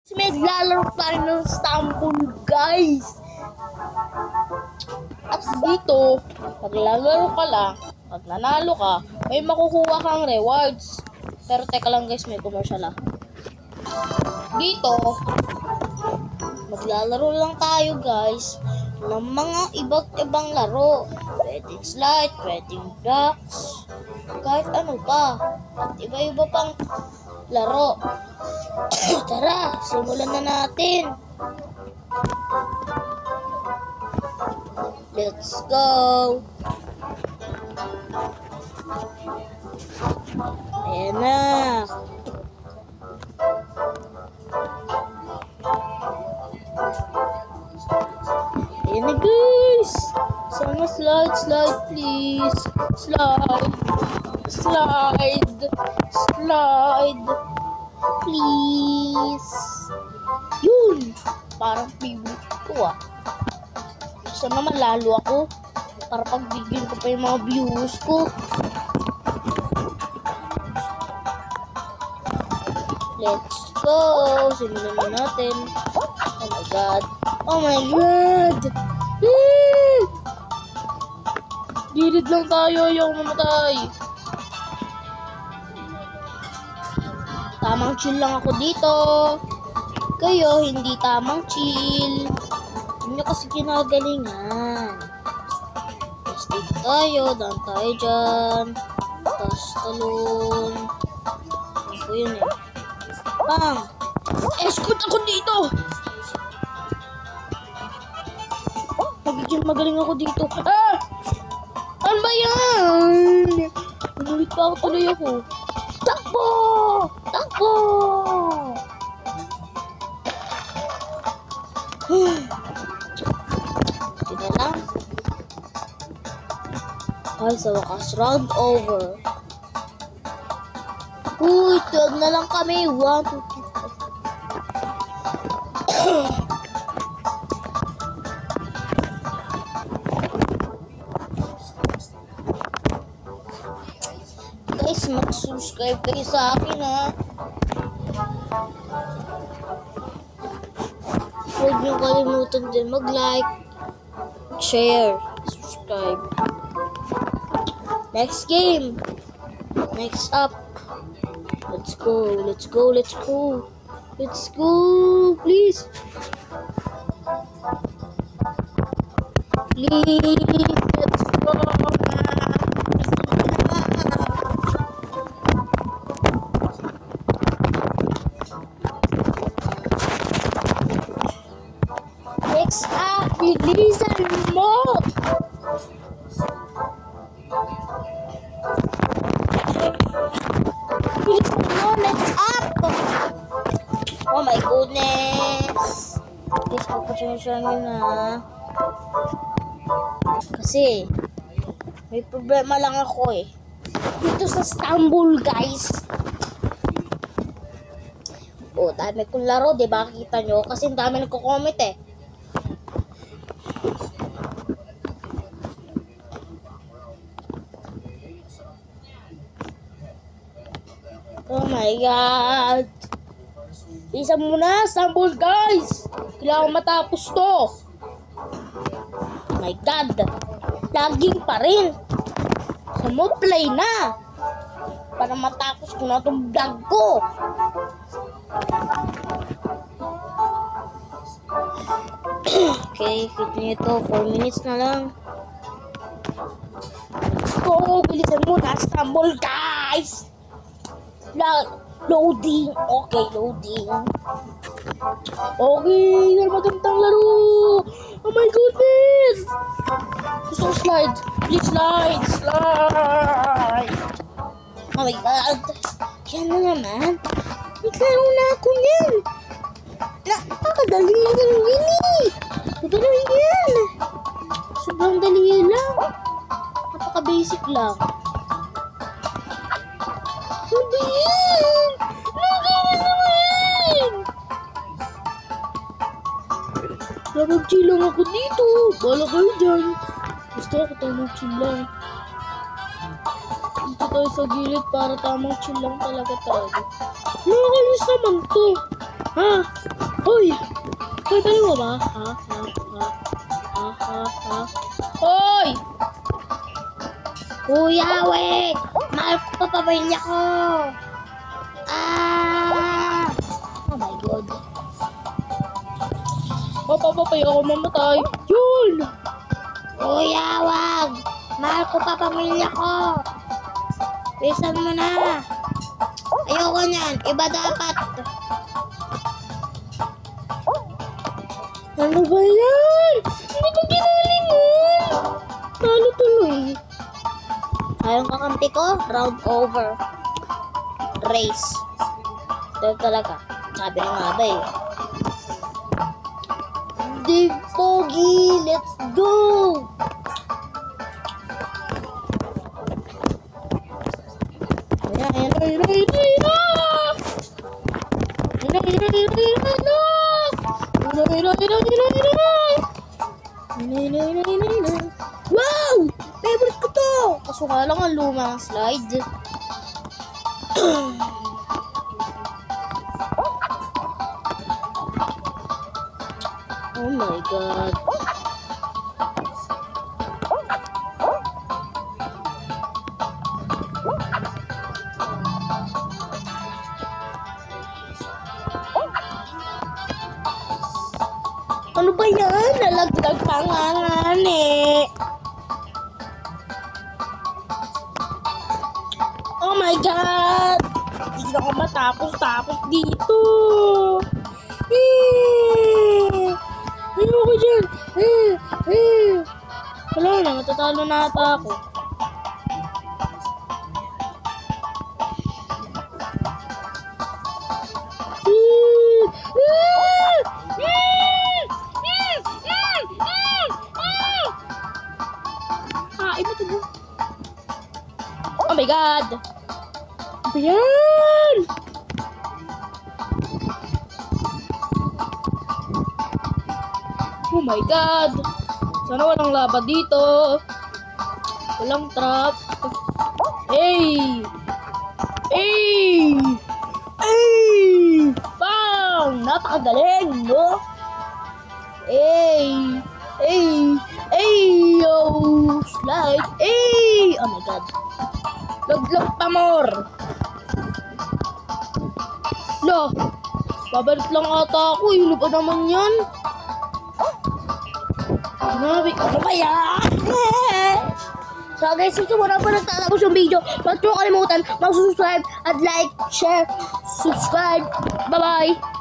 Naglalaro tayo ng Stumble, guys. At dito, pag lalaro ka lang, pag nanalo ka, may makukuha kang rewards. Pero teka lang guys, may commercial ah. Dito, maglalaro lang tayo guys ng mga iba't ibang laro. Pwedeng slide, pwedeng blocks, kahit ano pa. At iba-iba pang laro. Tara, simulan na natin. Let's go. Ayan na. Ayan na guys. Sana slide please. Slide please. Yun, parang favorite ko ah. Sana malalo ako para pagbigyan ko pa yung mga viewers ko. Let's go. Simulan na natin. Oh my god. Oh my god. Gilid lang tayo, yung mamatay. Tamang chill lang ako dito. Kayo, hindi tamang chill. Hindi kasi kinagalingan. Tapos dito tayo, daan tayo dyan. Tapos talon. Ano po yun eh. Bang! Escort ako dito! Magaling ako dito. Ah! Ano ba yan? Umulit pa ako, tuloy ako. Takbo! Takbo! Tignan lang. Ay, sa wakas, round over. Uy, 12 na lang kami. 1, 2, 3, 4. Guys, mag-subscribe kayo sa akin ha. Huwag niyo kalimutan din mag-like, share, subscribe. Next game. Next up. Let's go. Let's go. Let's go. Let's go. Please. Please. Let's go. Next up, bilisan mo! Bilisan mo, next up! Oh my goodness! Please, pagpasensya nyo na. Kasi, may problema lang ako eh. Dito sa Stumble, guys. Oh, dami kong laro, diba? Kita nyo? Kasi ang dami nagko-comment eh. Oh my god. Isa muna, Stumble guys. Kailangan matapos to. Oh my god. Laging pa rin. So mo play na. Para matapos ko na itong vlog ko. Okay, fit nyo ito. 4 minutes na lang. Let's go. Bilisan muna, Stumble guys. Loading. Okay, loading. Okay, magandang laro. Oh my goodness. Gusto ko slide. Please slide. Oh my god. Yan na naman. Naglaro na ako yan. Napakadali lang yung mini. Magano yan. Sobrang dali lang. Napaka-basic lang. Hindi yan! Nagalis naman! Mag-chill lang ako dito. Bala kayo dyan. Gusto ako tayo mag-chill lang. Dito tayo sa gilid para tamang chill lang talaga tayo. Nakakalis naman to. Ha? Hoy! Hoy, baliw mo ba? Hoy! Kuya, wait! Mahal ko pa pamilya ko! Ah! Oh my God. Papapapay ako mamatay. Yun! Kuya, wag! Mahal ko pa pamilya ko! Pisan mo na! Ayoko niyan. Iba dapat. Ano ba yan? Hindi ko ginalingan. Talo tuloy. Ayong kakampi ko, round over. Race. Ito talaga. Sabi na nga ba eh. Dig Pogi, let's go! Wow! Favorite ko to! Kaso nga lang ang lumang slide. Oh my God. Ano ba yan? Nalaglag pa nga eh. Oh my God! Hindi na ako matapos dito. Ayoko dyan. Wala na, matatalo na ata ako. Oh my God! Ano yan? Oh my God! Sana walang laba dito. Walang trap. Hey! Hey! Hey! Bang! Napakagaling, no? Hey! Hey! Hey! Yo! Slide! Hey! Oh my God! Log pa more! Lo! Babalik lang ata ako. Hilo pa naman yan. Ano ba yan? So guys, ito muna po nagtatapos yung video. Huwag nyo kalimutan mag-subscribe at like, share, subscribe. Bye-bye!